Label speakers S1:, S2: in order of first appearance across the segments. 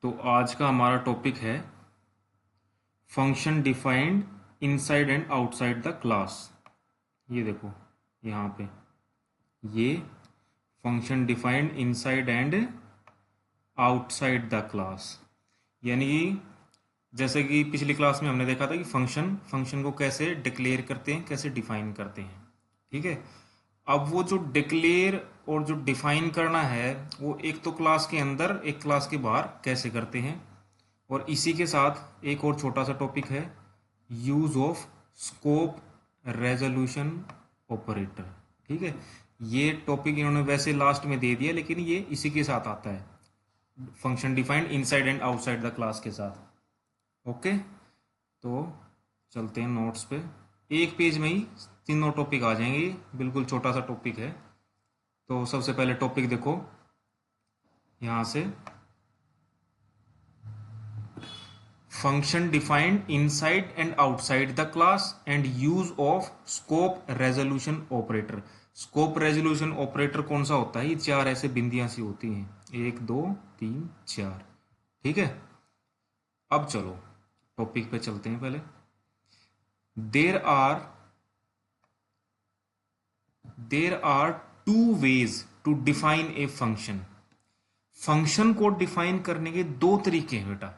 S1: तो आज का हमारा टॉपिक है function defined inside and outside the class. ये देखो यहाँ पे ये function defined inside and outside the class, यानी कि जैसे कि पिछली क्लास में हमने देखा था कि फंक्शन फंक्शन को कैसे डिक्लेयर करते हैं, कैसे डिफाइन करते हैं। ठीक है, अब वो जो डिक्लेयर और जो डिफाइन करना है वो एक तो क्लास के अंदर एक क्लास के बाहर कैसे करते हैं। और इसी के साथ एक और छोटा सा टॉपिक है use of scope resolution operator. ठीक है, ये टॉपिक इन्होंने वैसे लास्ट में दे दिया लेकिन ये इसी के साथ आता है, function defined inside and outside the class के साथ। ओके, तो चलते हैं नोट्स पे। एक पेज में ही तीनों टॉपिक आ जाएंगे, बिल्कुल छोटा सा टॉपिक है। तो सबसे पहले टॉपिक देखो यहाँ से, function defined inside and outside the class and use of scope resolution operator. Scope resolution operator कौन सा होता है? ये चार ऐसे बिंदियां सी होती हैं, 1 2 3 4। ठीक है, अब चलो टॉपिक पे चलते हैं। पहले there are two ways to define a function. Function को डिफाइन करने के दो तरीके हैं बेटा।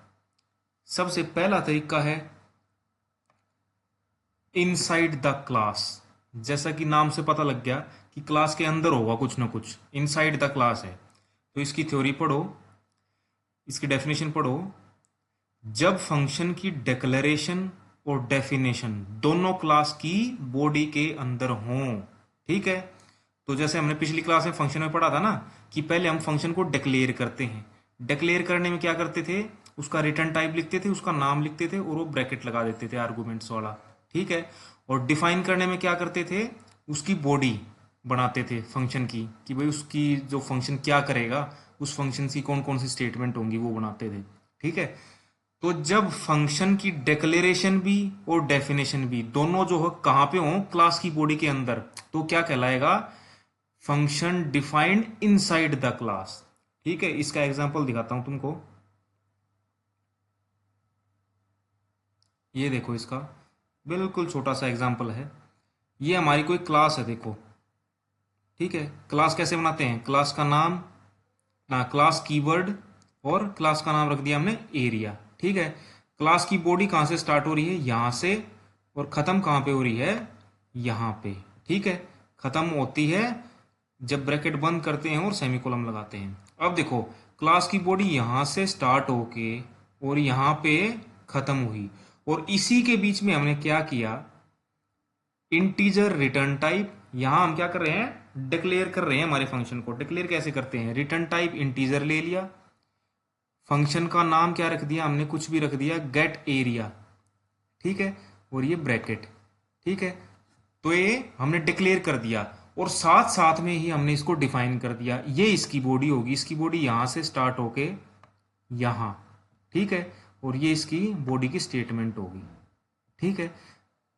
S1: सबसे पहला तरीका है इनसाइड द क्लास। जैसा कि नाम से पता लग गया कि क्लास के अंदर होगा कुछ ना कुछ, इनसाइड द क्लास है। तो इसकी थ्योरी पढ़ो, इसकी डेफिनेशन पढ़ो। जब फंक्शन की डिक्लेरेशन और डेफिनेशन दोनों क्लास की बॉडी के अंदर हों। ठीक है, तो जैसे हमने पिछली क्लास में फंक्शन में पढ़ा था ना कि पहले हम फंक्शन को डिक्लेयर करते हैं। डिक्लेयर करने में क्या करते थे? उसका रिटर्न टाइप लिखते थे, उसका नाम लिखते थे और वो ब्रैकेट लगा देते थे आर्गुमेंट्स वाला। ठीक है, और डिफाइन करने में क्या करते थे? उसकी बॉडी बनाते थे फंक्शन की, कि भाई उसकी जो फंक्शन क्या करेगा, उस फंक्शन की कौन कौन सी स्टेटमेंट होंगी वो बनाते थे। ठीक है, तो जब फंक्शन की डिक्लेरेशन भी और डेफिनेशन भी दोनों जो है कहां पे हो? क्लास की बॉडी के अंदर, तो क्या कहलाएगा? Function defined inside the class. ठीक है, इसका एग्जांपल दिखाता हूं तुमको। ये देखो, इसका बिल्कुल छोटा सा एग्जांपल है। ये हमारी कोई क्लास है, देखो। ठीक है, क्लास कैसे बनाते हैं? क्लास का नाम ना, क्लास कीवर्ड और क्लास का नाम रख दिया हमने एरिया। ठीक है, क्लास की बॉडी कहां से स्टार्ट हो रही है? यहां से, और खत्म कहां पे हो रही है? यहां पे। ठीक है, खत्म होती है जब ब्रैकेट बंद करते हैं और सेमीकोलन लगाते हैं। अब देखो, क्लास की बॉडी यहां से स्टार्ट होके और यहां पे खत्म हुई, और इसी के बीच में हमने क्या किया? Integer return type. यहां हम क्या कर रहे हैं? डिक्लेयर कर रहे हैं हमारे फंक्शन को। डिक्लेयर कैसे करते हैं? रिटर्न टाइप इंटीजर ले लिया, फंक्शन का नाम क्या रख दिया हमने? कुछ भी रख दिया, गेट एरिया। ठीक है, और ये ब्रैकेट। ठीक है, तो ये हमने डिक्लेयर कर दिया और साथ साथ में ही हमने इसको डिफाइन कर दिया। ये इसकी बॉडी होगी, इसकी बॉडी यहां से स्टार्ट होके यहां। ठीक है, और ये इसकी बॉडी की स्टेटमेंट होगी। ठीक है,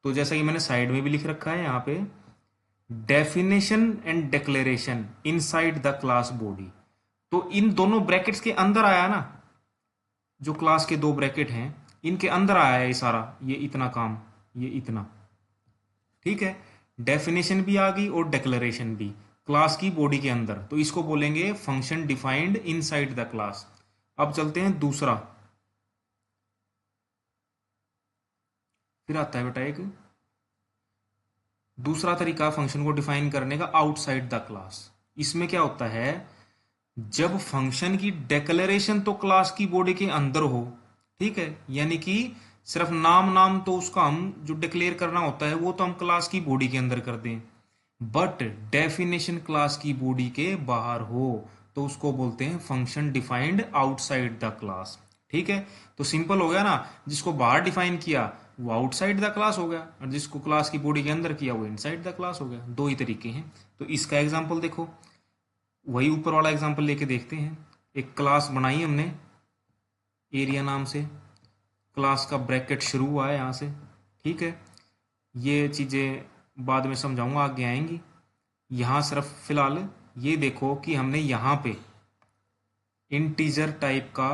S1: तो जैसा कि मैंने साइड में भी लिख रखा है यहाँ पे, definition and declaration inside the class body. तो इन दोनों ब्रैकेट्स के अंदर आया ना, जो क्लास के दो ब्रैकेट हैं इनके अंदर आया है ये सारा, ये इतना काम, ये इतना। ठीक है, डेफिनेशन भी आ गई और डिक्लेरेशन भी क्लास की बॉडी के अंदर, तो इसको बोलेंगे function defined inside the class. अब चलते हैं दूसरा, फिर आता है बेटा एक दूसरा तरीका फंक्शन को डिफाइन करने का, आउटसाइड द क्लास। इसमें क्या होता है? जब फंक्शन की डिक्लेरेशन तो क्लास की बॉडी के अंदर हो। ठीक है, यानी कि सिर्फ नाम नाम तो उसका हम जो डिक्लेयर करना होता है वो तो हम क्लास की बॉडी के अंदर कर दें, बट डेफिनेशन क्लास की बॉडी के बाहर हो तो उसको बोलते हैं function defined outside the class. ठीक है, तो सिंपल हो गया ना, जिसको बाहर डिफाइन किया वो आउटसाइड द क्लास हो गया, और जिसको क्लास की बॉडी के अंदर किया वो इनसाइड द क्लास हो गया। दो ही तरीके हैं। तो इसका एग्जांपल देखो, वही ऊपर वाला एग्जांपल लेके देखते हैं। एक क्लास बनाई हमने एरिया नाम से, क्लास का ब्रैकेट शुरू हुआ है यहाँ से। ठीक है, ये चीज़ें बाद में समझाऊंगा, आगे आएंगी। यहाँ सिर्फ फिलहाल ये देखो कि हमने यहाँ पे इंटीजर टाइप का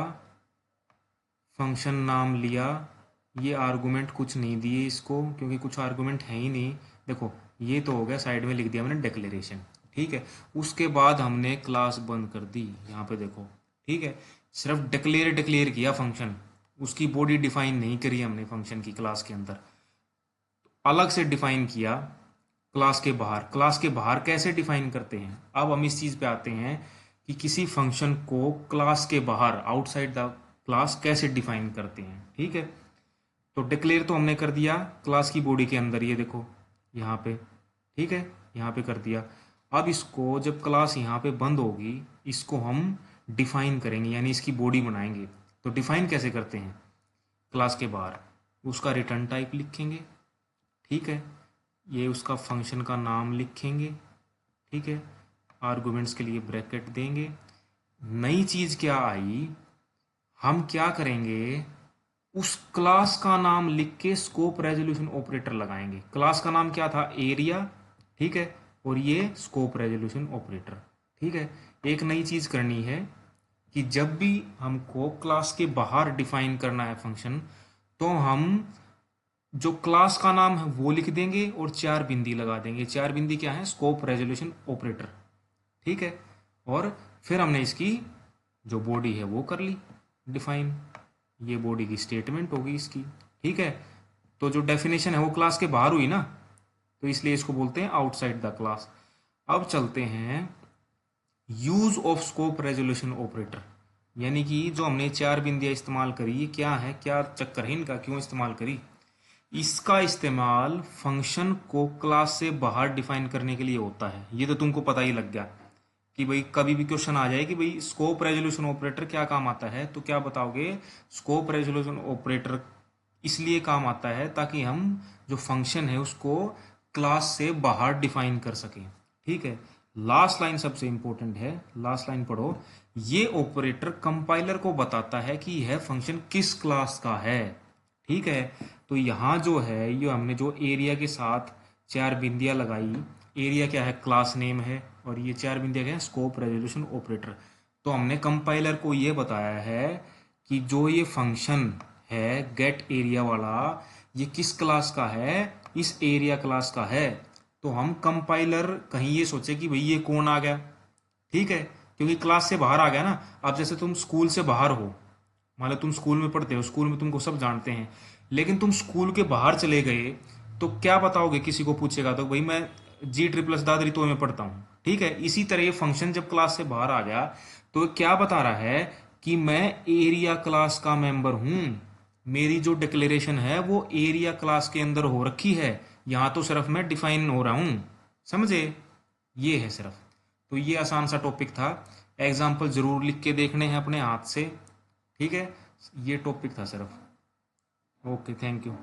S1: फंक्शन नाम लिया, ये आर्गुमेंट कुछ नहीं दिए इसको क्योंकि कुछ आर्गुमेंट है ही नहीं। देखो ये तो हो गया, साइड में लिख दिया मैंने डिक्लेरेशन, ठीक है। उसके बाद हमने क्लास बंद कर दी, यहाँ पे देखो, ठीक है। सिर्फ डिक्लेयर किया फंक्शन, उसकी बॉडी डिफाइन नहीं करी हमने फंक्शन की क्लास के अंदर, अलग से डिफाइन किया क्लास के बाहर। क्लास के बाहर कैसे डिफाइन करते हैं, अब हम इस चीज़ पे आते हैं कि किसी फंक्शन को क्लास के बाहर आउटसाइड द क्लास कैसे डिफाइन करते हैं, ठीक है। तो डिक्लेयर तो हमने कर दिया क्लास की बॉडी के अंदर, ये देखो यहाँ पे, ठीक है, यहाँ पे कर दिया। अब इसको जब क्लास यहाँ पे बंद होगी, इसको हम डिफाइन करेंगे, यानी इसकी बॉडी बनाएंगे। तो डिफाइन कैसे करते हैं, क्लास के बाहर उसका रिटर्न टाइप लिखेंगे, ठीक है, ये उसका फंक्शन का नाम लिखेंगे, ठीक है, आर्गुमेंट्स के लिए ब्रैकेट देंगे। नई चीज़ क्या आई, हम क्या करेंगे, उस क्लास का नाम लिख के स्कोप रेजोल्यूशन ऑपरेटर लगाएंगे। क्लास का नाम क्या था, एरिया, ठीक है, और ये स्कोप रेजोल्यूशन ऑपरेटर, ठीक है। एक नई चीज़ करनी है कि जब भी हमको क्लास के बाहर डिफाइन करना है फंक्शन, तो हम जो क्लास का नाम है वो लिख देंगे और 4 बिंदी लगा देंगे। 4 बिंदी क्या है, स्कोप रेजोल्यूशन ऑपरेटर, ठीक है। और फिर हमने इसकी जो बॉडी है वो कर ली डिफाइन, ये बॉडी की स्टेटमेंट होगी इसकी, ठीक है। तो जो डेफिनेशन है वो क्लास के बाहर हुई ना, तो इसलिए इसको बोलते हैं आउटसाइड द क्लास। अब चलते हैं use of scope resolution operator, यानी कि जो हमने 4 बिंदियां इस्तेमाल करी, ये क्या है, क्या चक्कर है इनका, क्यों इस्तेमाल करी। इसका इस्तेमाल फंक्शन को क्लास से बाहर डिफाइन करने के लिए होता है। ये तो तुमको पता ही लग गया कि भाई कभी भी क्वेश्चन आ जाए कि भाई स्कोप रेजोल्यूशन ऑपरेटर क्या काम आता है, तो क्या बताओगे, स्कोप रेजोल्यूशन ऑपरेटर इसलिए काम आता है ताकि हम जो फंक्शन है उसको क्लास से बाहर डिफाइन कर सकें, ठीक है। लास्ट लाइन सबसे इंपॉर्टेंट है, लास्ट लाइन पढ़ो। ये ऑपरेटर कंपाइलर को बताता है कि यह फंक्शन किस क्लास का है, ठीक है। तो यहाँ जो है, ये हमने जो एरिया के साथ 4 बिंदियां लगाई, एरिया क्या है, क्लास नेम है, और ये 4 बिंदियां क्या है, स्कोप रेजोल्यूशन ऑपरेटर। तो हमने कंपाइलर को ये बताया है कि जो ये फंक्शन है गेट एरिया वाला, ये किस क्लास का है, इस एरिया क्लास का है। तो हम कंपाइलर कहीं ये सोचे कि भाई ये कौन आ गया, ठीक है, क्योंकि क्लास से बाहर आ गया ना। अब जैसे तुम स्कूल से बाहर हो, मान लो तुम स्कूल में पढ़ते हो, स्कूल में तुमको सब जानते हैं, लेकिन तुम स्कूल के बाहर चले गए, तो क्या बताओगे, किसी को पूछेगा तो भाई मैं G+ दादरी तो में पढ़ता हूँ, ठीक है। इसी तरह ये फंक्शन जब क्लास से बाहर आ गया, तो क्या बता रहा है कि मैं एरिया क्लास का मेंबर हूं। मेरी जो डिक्लेरेशन है वो एरिया क्लास के अंदर हो रखी है, यहाँ तो सिर्फ मैं डिफाइन हो रहा हूँ, समझे, ये है सिर्फ। तो ये आसान सा टॉपिक था, एग्जाम्पल जरूर लिख के देखने हैं अपने हाथ से, ठीक है। ये टॉपिक था सिर्फ। Okay, thank you.